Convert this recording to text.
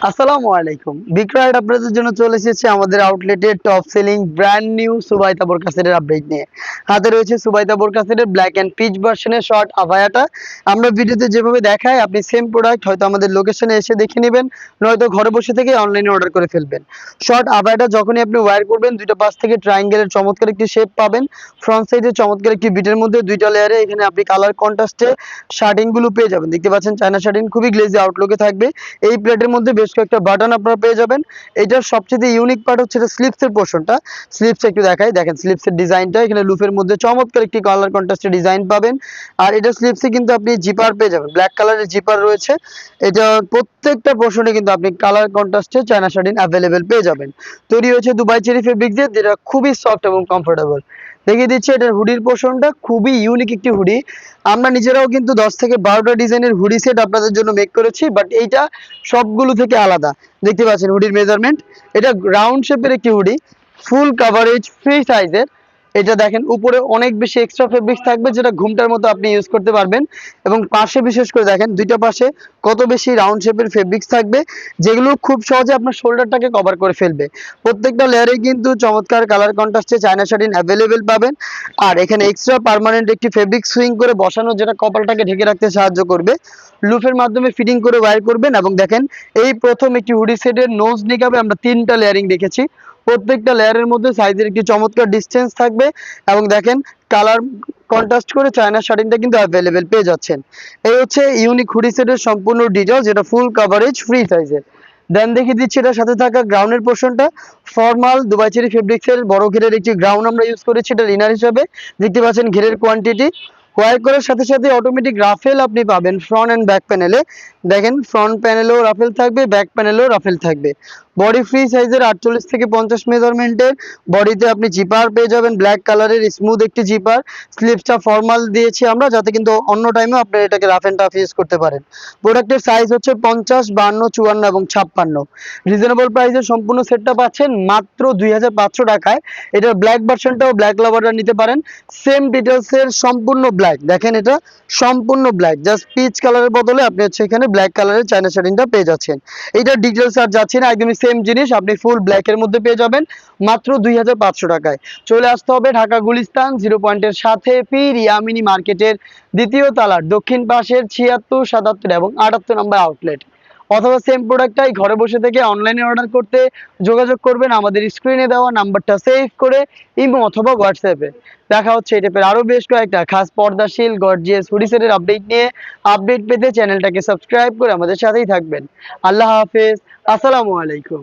আসসালামু আলাইকুম। বিক্রয় আপনাদের জন্য চলে এসেছে আমাদের আউটলেটের top selling brand new Subaita বোরকা সেটের আপডেট নিয়ে। হাতে রয়েছে সুবাইতা বোরকা সেটের ব্ল্যাক এন্ড পিচ ভার্সনের শর্ট আভায়াটা। আমরা ভিডিওতে যেভাবে দেখাই আপনি সেম প্রোডাক্ট হয়তো আমাদের লোকেশনে এসে দেখে নেবেন, নয়তো ঘরে বসে থেকে অনলাইনে অর্ডার করে ফেলবেন। শর্ট আভায়াটা যখনই আপনি ওয়্যার করবেন, দুইটা পাশ থেকে ট্রায়াঙ্গেলের চমৎকার একটি শেপ পাবেন। ফ্রন্ট সাইডে চমৎকার একটি বিটের মধ্যে দুইটা লেয়ারে এখানে আপনি কালার কন্ট্রাস্টে শার্টিং গুলো পেয়ে যাবেন। দেখতে পাচ্ছেন চায়না শার্টিং খুবই গ্লেজি আউটলুকে থাকবে। এই প্লেটের মধ্যে বেশ কয়েকটা বাটন আপনারা পেয়ে যাবেন। এটার সবচেয়ে ইউনিক পার্ট হচ্ছে স্লিপসের পোর্শনটা। স্লিপস একটু দেখাই, দেখেন স্লিপসের ডিজাইনটা এখানে লুফের মধ্যে চমৎকার একটি কালার কন্ট্রাস্টের ডিজাইন পাবেন। আর এটা স্লিপসে কিন্তু আপনি জিপার পেয়ে যাবেন, ব্ল্যাক কালারের জিপার রয়েছে। এটা প্রত্যেকটা পোর্শনে কিন্তু আপনি কালার কন্ট্রাস্টে চায়না শার্টিং অ্যাভেলেবেল পেয়ে যাবেন। তৈরি হয়েছে দুবাই চেরি ফেব্রিক দিয়ে, যেটা খুবই সফট এবং কমফোর্টেবল। দেখিয়ে দিচ্ছি এটার হুডির পোর্শনটা খুবই ইউনিক একটি হুডি। আমরা নিজেরাও কিন্তু 10 থেকে 12টা ডিজাইনের হুডি সেট আপনাদের জন্য মেক করেছি, বাট এইটা সবগুলো থেকে আলাদা। দেখতে পাচ্ছেন হুডির মেজারমেন্ট, এটা রাউন্ড শেপের একটি হুডি, ফুল কাভারেজ, ফ্রি সাইজের। এটা দেখেন উপরে অনেক বেশি এক্সট্রা ফেব্রিক্স থাকবে, যেটা ঘুমটার মতো আপনি ইউজ করতে পারবেন। এবং পাশে বিশেষ করে দেখেন দুইটা পাশে কত বেশি রাউন্ড শেপের ফেব্রিক্স থাকবে, যেগুলো খুব সহজে আপনার শোল্ডারটাকে কভার করে ফেলবে। প্রত্যেকটা লেয়ারে কিন্তু চমৎকার কালার কন্ট্রাস্টে চায়না শার্টিং অ্যাভেলেবেল পাবেন। আর এখানে এক্সট্রা পার্মানেন্ট একটি ফেব্রিক সুইং করে বসানো, যেটা কপালটাকে ঢেকে রাখতে সাহায্য করবে। লুফের মাধ্যমে ফিটিং করে ওয়্যার করবেন। এবং দেখেন এই প্রথম একটি হুডি সেটের নোজ নিকাবে আমরা 3টা লেয়ারিং রেখেছি। প্রত্যেকটা লেয়ারের মধ্যে সাইজের একটি চমৎকার ডিসটেন্স থাকবে। এবং দেখেন কালার কন্ট্রাস্ট করে চায়না শার্টিংটা কিন্তু অ্যাভেলেবেল পেয়ে যাচ্ছেন। এই হচ্ছে ইউনিক হুডি সেটের সম্পূর্ণ ডিটেইলস, যেটা ফুল কাভারেজ, ফ্রি সাইজের। দেন দেখিয়ে দিচ্ছি এটার সাথে থাকা গ্রাউন্ডের পোর্শনটা। ফর্মাল দুবাই চেরি ফেব্রিক্সের বড় ঘেরের একটি গ্রাউন্ড আমরা ইউজ করেছি এটা ইনার হিসাবে। দেখতে পাচ্ছেন ঘেরের কোয়ান্টিটি। ওয়্যার করার সাথে সাথে অটোমেটিক রাফেল আপনি পাবেন ফ্রন্ট এন্ড ব্যাক প্যানেলে। দেখেন ফ্রন্ট প্যানেলেও রাফেল থাকবে, ব্যাক প্যানেলেও রাফেল থাকবে। বডি ফ্রি সাইজের 48 থেকে 50 মেজারমেন্টের বডিতে আপনি জিপার পেয়ে যাবেন, ব্ল্যাক কালারের স্মুথ একটি জিপার। স্লিপসটা ফর্মাল দিয়েছি আমরা, যাতে কিন্তু অন্য টাইমেও আপনি এটাকে রাফ এন্ড টাফ ইউজ করতে পারেন। প্রোডাক্টের সাইজ হচ্ছে 50, 52, 54 এবং 56। রিজনেবল প্রাইসে সম্পূর্ণ সেটটা পাচ্ছেন মাত্র 2500 টাকায়। এটার ব্ল্যাক ভার্সনটাও ব্ল্যাক লাভাররা নিতে পারেন। সেম ডিটেলসের সম্পূর্ণ ব্ল্যাক, দেখেন এটা সম্পূর্ণ ব্ল্যাক, জাস্ট পিচ কালারের বদলে আপনি হচ্ছে এখানে ব্ল্যাক কালারের চায়না শার্টিংটা পেয়ে যাচ্ছেন। এইটার ডিটেলস আর যাচ্ছে না, একদমই সেম জিনিস আপনি ফুল ব্ল্যাকের মধ্যে পেয়ে যাবেন মাত্র 2500 টাকায়। চলে আসতে হবে ঢাকা গুলিস্তান 0 পয়েন্টের সাথে পীর ইয়ামিনী মার্কেটের দ্বিতীয় তলার দক্ষিণ পাশের 76, 77 এবং 78 নম্বর আউটলেট। অথবা সেম প্রোডাক্টটাই ঘরে বসে থেকে অনলাইনে অর্ডার করতে যোগাযোগ করবেন আমাদের স্ক্রিনে দেওয়া নাম্বারটা সেভ করে ইমো অথবা হোয়াটসঅ্যাপে। দেখা হচ্ছে এই টাইপের আরো বেশ কয়েকটা খাস পর্দাশীল গর্জিয়াস হুডি সেটের আপডেট নিয়ে। আপডেট পেতে চ্যানেলটাকে সাবস্ক্রাইব করে আমাদের সাথেই থাকবেন। আল্লাহ হাফেজ, আসসালামু আলাইকুম।